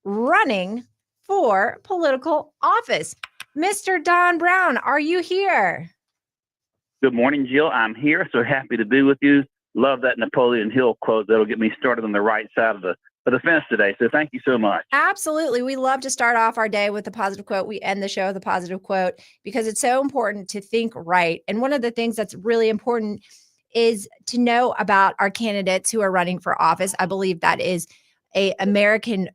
running for political office. Mr. Don Brown, are you here? Good morning, Jill. I'm here. So happy to be with you. Love that Napoleon Hill quote. That'll get me started on the right side of the fence today. So thank you so much. Absolutely. We love to start off our day with a positive quote. We end the show with a positive quote because it's so important to think right. And one of the things that's really important is to know about our candidates who are running for office. I believe that is a American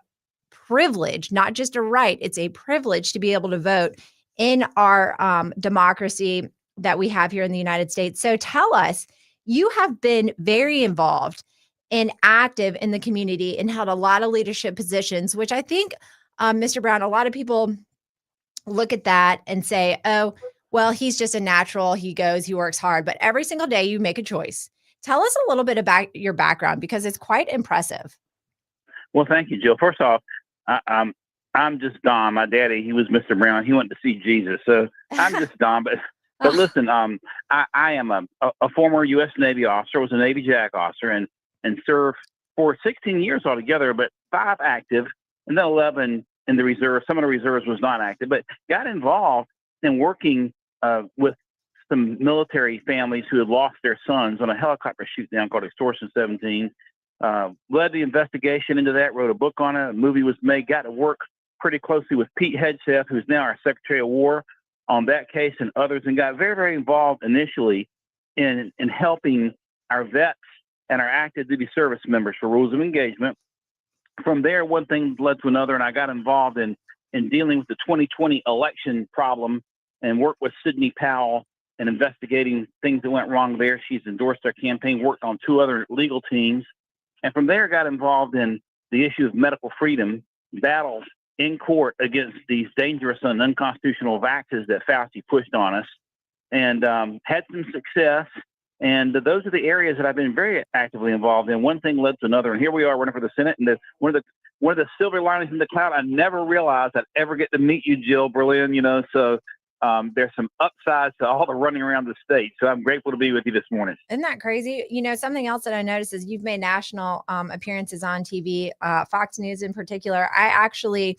privilege, not just a right. It's a privilege to be able to vote in our democracy that we have here in the United States. So tell us, you have been very involved and active in the community and held a lot of leadership positions, which I think, Mr. Brown, a lot of people look at that and say, oh, well, he's just a natural. He goes, he works hard, but every single day you make a choice. Tell us a little bit about your background because it's quite impressive. Well, thank you, Jill. First off, I'm just Don. My daddy, he was Mr. Brown. He went to see Jesus. So I'm just Don. But listen, I am a former U.S. Navy officer, was a Navy JAG officer, and served for 16 years altogether, but 5 active, and then 11 in the reserve. Some of the reserves was not active, but got involved in working with some military families who had lost their sons on a helicopter shoot down called Extortion 17. Led the investigation into that, wrote a book on it. A movie was made, got to work pretty closely with Pete Hegseth, who's now our Secretary of War, on that case and others, and got very, very involved initially in helping our vets and our active duty service members for rules of engagement. From there, one thing led to another, and I got involved in dealing with the 2020 election problem and worked with Sidney Powell and investigating things that went wrong there. She's endorsed our campaign, worked on 2 other legal teams. And from there, got involved in the issue of medical freedom, battles in court against these dangerous and unconstitutional vaxes that Fauci pushed on us, and had some success. And those are the areas that I've been very actively involved in. One thing led to another, and here we are running for the Senate. And one of the silver linings in the cloud, I never realized I'd ever get to meet you, Jill Berlin. So there's some upsides to all the running around the state. So I'm grateful to be with you this morning. Isn't that crazy? Something else that I noticed is you've made national appearances on TV, Fox News in particular. I actually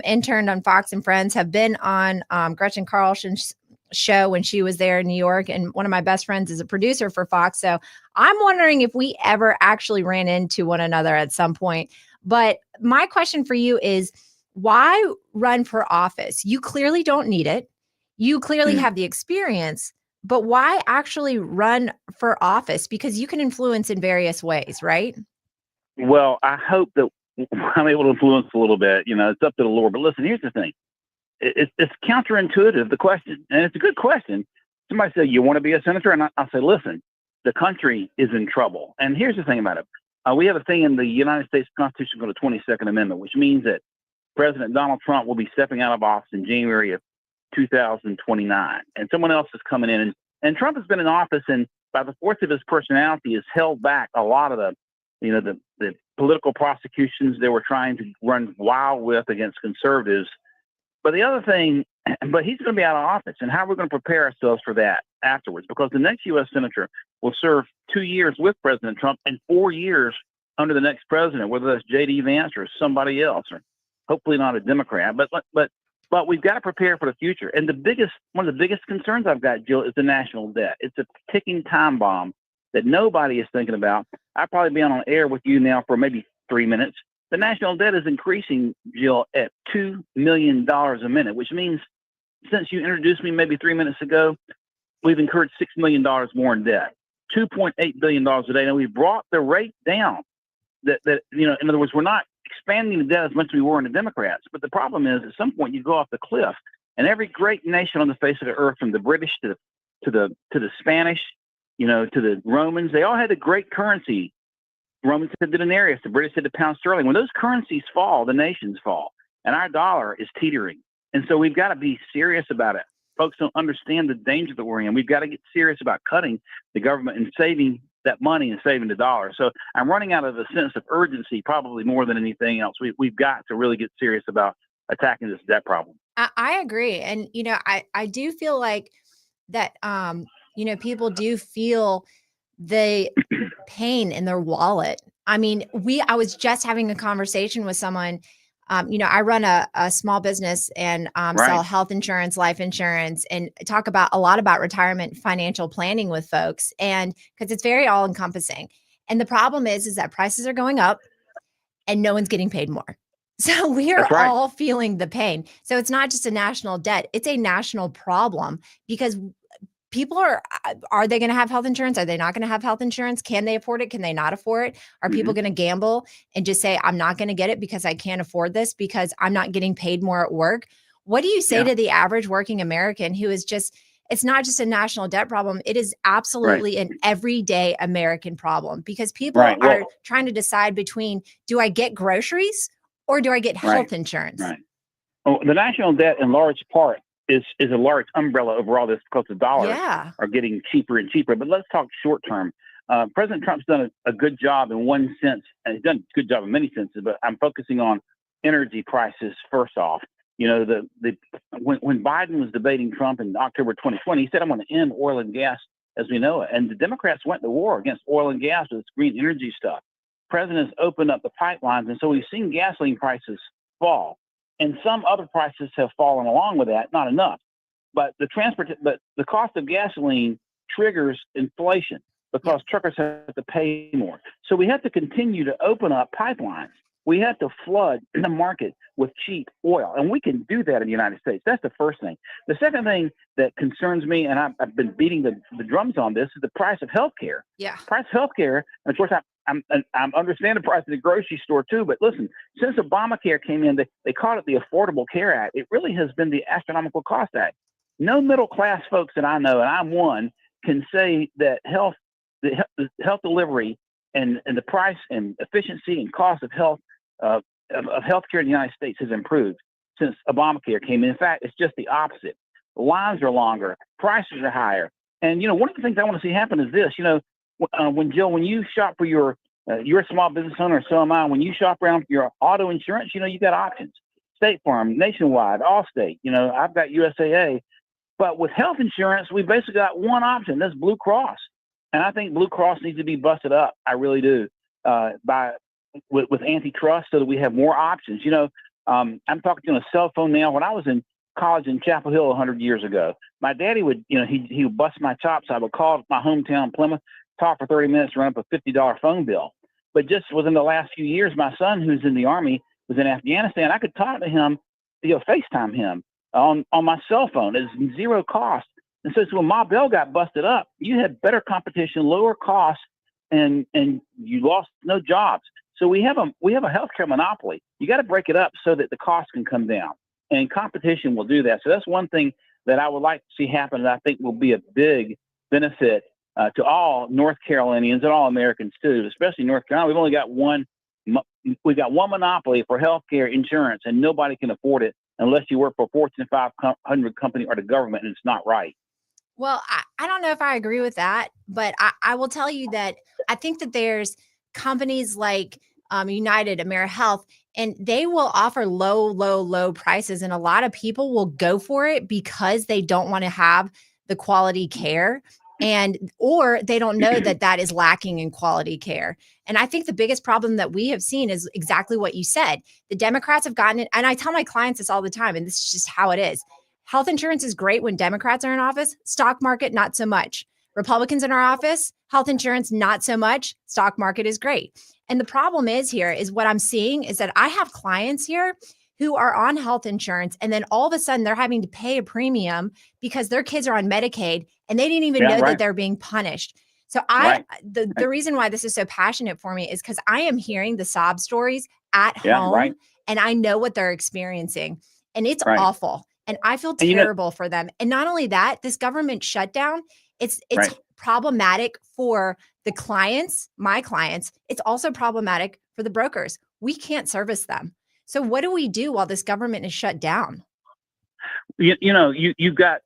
interned on Fox and Friends, have been on Gretchen Carlson's show when she was there in New York. And one of my best friends is a producer for Fox. So I'm wondering if we ever actually ran into one another at some point. But my question for you is, why run for office? You clearly don't need it. You clearly have the experience, but why actually run for office? Because you can influence in various ways, right? Well, I hope that I'm able to influence a little bit. It's up to the Lord. But listen, here's the thing. It's counterintuitive, the question, and it's a good question. Somebody say, you want to be a senator? And I'll say, listen, the country is in trouble. And here's the thing about it. We have a thing in the United States Constitution called the 22nd Amendment, which means that President Donald Trump will be stepping out of office in January of 2029, and someone else is coming in. And Trump has been in office, and by the force of his personality, has held back a lot of the political prosecutions they were trying to run wild with against conservatives. But the other thing, but he's going to be out of office, and how we're going to prepare ourselves for that afterwards, because the next U.S. senator will serve 2 years with President Trump and 4 years under the next president, whether that's J.D. Vance or somebody else, or hopefully not a Democrat. But we've got to prepare for the future. And one of the biggest concerns I've got, Jill, is the national debt. It's a ticking time bomb that nobody is thinking about. I'll probably be on air with you now for maybe 3 minutes. The national debt is increasing, Jill, at $2 million a minute, which means since you introduced me maybe 3 minutes ago, we've incurred $6 million more in debt, $2.8 billion a day. And we've brought the rate down. In other words, we're not expanding the debt as much as we were in the Democrats. But the problem is, at some point, you go off the cliff. And every great nation on the face of the earth, from the British to the Spanish, to the Romans, they all had a great currency. Romans had the denarius, the British had the pound sterling. When those currencies fall, the nations fall, and our dollar is teetering. And so we've got to be serious about it. Folks don't understand the danger that we're in. We've got to get serious about cutting the government and saving that money and saving the dollar. So I'm running out of a sense of urgency, probably more than anything else. We've got to really get serious about attacking this debt problem. I agree. And, I do feel like that, people do feel the pain in their wallet. I mean, I was just having a conversation with someone I run a small business and sell Right. health insurance, life insurance, and talk about a lot about retirement financial planning with folks. And because it's very all encompassing. And the problem is that prices are going up and no one's getting paid more. So we are That's right. all feeling the pain. So it's not just a national debt, it's a national problem because people are they going to have health insurance? Are they not going to have health insurance? Can they afford it? Can they not afford it? Are Hmm. people going to gamble and just say, I'm not going to get it because I can't afford this because I'm not getting paid more at work? What do you say Yeah. to the average working American who is just, it's not just a national debt problem. It is Right. absolutely an everyday American problem because people Right. are Well, trying to decide between, do I get groceries or do I get right. health insurance? Right. Well, the national debt in large part is a large umbrella over all this because the dollars Yeah. are getting cheaper and cheaper. But let's talk short term. President Trump's done a good job in one sense, and he's done a good job in many senses. But I'm focusing on energy prices first off. When Biden was debating Trump in October 2020, he said, "I'm going to end oil and gas as we know it." And the Democrats went to war against oil and gas with this green energy stuff. President's opened up the pipelines, and so we've seen gasoline prices fall. And some other prices have fallen along with that, not enough. But the cost of gasoline triggers inflation because truckers have to pay more. So we have to continue to open up pipelines. We have to flood the market with cheap oil, and we can do that in the United States. That's the first thing. The second thing that concerns me, and I've been beating the drums on this, is the price of healthcare. Yeah. Price of healthcare, and of course, I'm understanding the price of the grocery store too. But listen, since Obamacare came in, they called it the Affordable Care Act. It really has been the Astronomical Cost Act. No middle class folks that I know, and I'm one, can say that the health delivery and the price and efficiency and cost of health of healthcare in the United States has improved since Obamacare came in. In fact, it's just the opposite. The lines are longer, prices are higher, and one of the things I want to see happen is this. When you shop for you're a small business owner, so am I. When you shop around for your auto insurance, you got options. State Farm, Nationwide, Allstate. I've got USAA. But with health insurance, we basically got one option. That's Blue Cross, and I think Blue Cross needs to be busted up. I really do. With antitrust, so that we have more options. I'm talking on a cell phone now. When I was in college in Chapel Hill 100 years ago, my daddy would, he would bust my chops. I would call my hometown Plymouth, talk for 30 minutes, run up a $50 phone bill. But just within the last few years, my son, who's in the Army, was in Afghanistan. I could talk to him, FaceTime him on my cell phone. It's zero cost. And so when Ma Bell got busted up, you had better competition, lower costs, and you lost no jobs. So we have a healthcare monopoly. You got to break it up so that the cost can come down, and competition will do that. So that's one thing that I would like to see happen, and I think will be a big benefit to all North Carolinians and all Americans too, especially North Carolina. We've only got one monopoly for healthcare insurance, and nobody can afford it unless you work for a Fortune 500 company or the government, and it's not right. Well, I don't know if I agree with that, but I will tell you that I think that there's companies like United, AmeriHealth, and they will offer low prices. And a lot of people will go for it because they don't want to have the quality care or they don't know that is lacking in quality care. And I think the biggest problem that we have seen is exactly what you said. The Democrats have gotten it. And I tell my clients this all the time, and this is just how it is. Health insurance is great when Democrats are in office, stock market, not so much. Republicans in our office, health insurance, not so much. Stock market is great. And the problem is what I'm seeing is that I have clients here who are on health insurance, and then all of a sudden they're having to pay a premium because their kids are on Medicaid and they didn't even know that they're being punished. So the reason why this is so passionate for me is because I am hearing the sob stories at home, and I know what they're experiencing, and it's awful. And I feel terrible for them. And not only that, this government shutdown, it's problematic for the clients, my clients. It's also problematic for the brokers. We can't service them. So what do we do while this government is shut down? You've got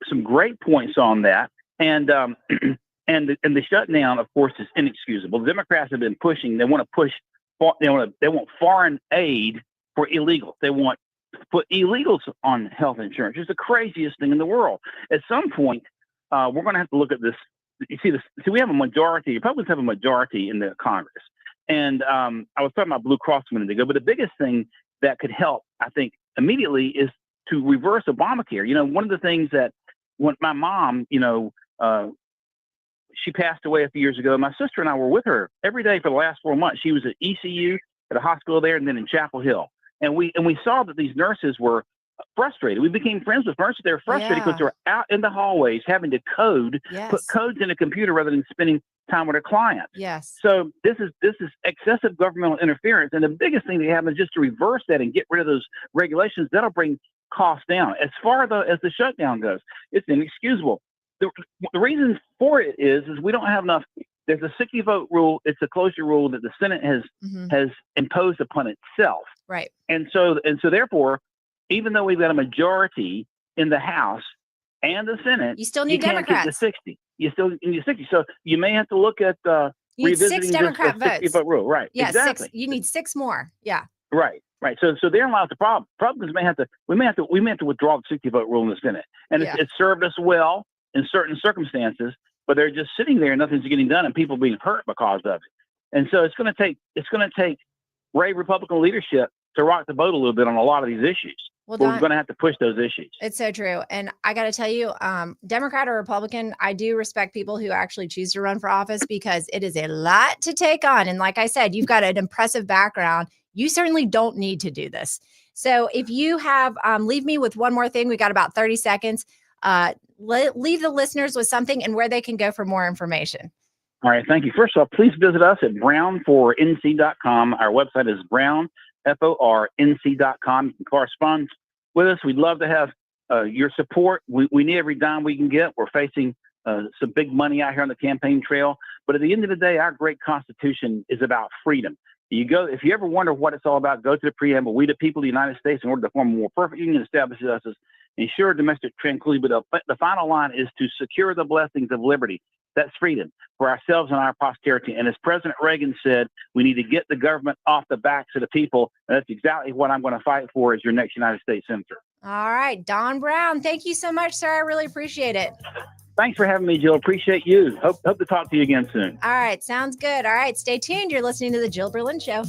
some great points on that. And and the shutdown, of course, is inexcusable. The Democrats have been pushing. They want to push. They want foreign aid for illegals. They want to put illegals on health insurance. It's the craziest thing in the world. At some point, we're going to have to look at this. You see, we have a majority. Republicans have a majority in the Congress. And I was talking about Blue Cross a minute ago, but the biggest thing that could help, I think, immediately is to reverse Obamacare. One of the things that when my mom, she passed away a few years ago. My sister and I were with her every day for the last 4 months. She was at ECU at a hospital there, and then in Chapel Hill. And we saw that these nurses were frustrated. We became friends with nurses. They were frustrated because they were out in the hallways having to code, put codes in a computer rather than spending time with their clients. Yes. So this is excessive governmental interference. And the biggest thing that happens is just to reverse that and get rid of those regulations. That'll bring costs down. As far as the shutdown goes, it's inexcusable. The reason for it is we don't have enough. There's a 60 vote rule. It's a cloture rule that the Senate has imposed upon itself. Right. And so therefore, even though we've got a majority in the House and the Senate, you still need can't Democrats. get to 60. You still need 60. So you may have to look at revisiting 6 Democrat the 60 votes. vote rule. Right. Yeah. Exactly. You need 6 more. Yeah. Right. So therein lies the problem. Problems we may have to withdraw the 60 vote rule in the Senate, and it's served us well in certain circumstances, but they're just sitting there and nothing's getting done, and people being hurt because of it. And so it's going to take brave Republican leadership to rock the boat a little bit on a lot of these issues. Well, we're going to have to push those issues. It's so true. And I got to tell you, Democrat or Republican, I do respect people who actually choose to run for office because it is a lot to take on. And like I said, you've got an impressive background. You certainly don't need to do this. So if you have, leave me with one more thing. We got about 30 seconds. Leave the listeners with something and where they can go for more information. All right. Thank you. First off, please visit us at brown4nc.com. Our website is brown, FORNC.com. You can correspond with us. We'd love to have your support. We need every dime we can get. We're facing some big money out here on the campaign trail. But at the end of the day, our great Constitution is about freedom. If you ever wonder what it's all about, go to the preamble. We, the people of the United States, in order to form a more perfect union, establishes us as ensure domestic tranquility. But the final line is to secure the blessings of liberty. That's freedom for ourselves and our posterity. And as President Reagan said, we need to get the government off the backs of the people. And that's exactly what I'm going to fight for as your next United States Senator. All right. Don Brown, thank you so much, sir. I really appreciate it. Thanks for having me, Jill. Appreciate you. Hope to talk to you again soon. All right. Sounds good. All right. Stay tuned. You're listening to The Jill Berlin Show.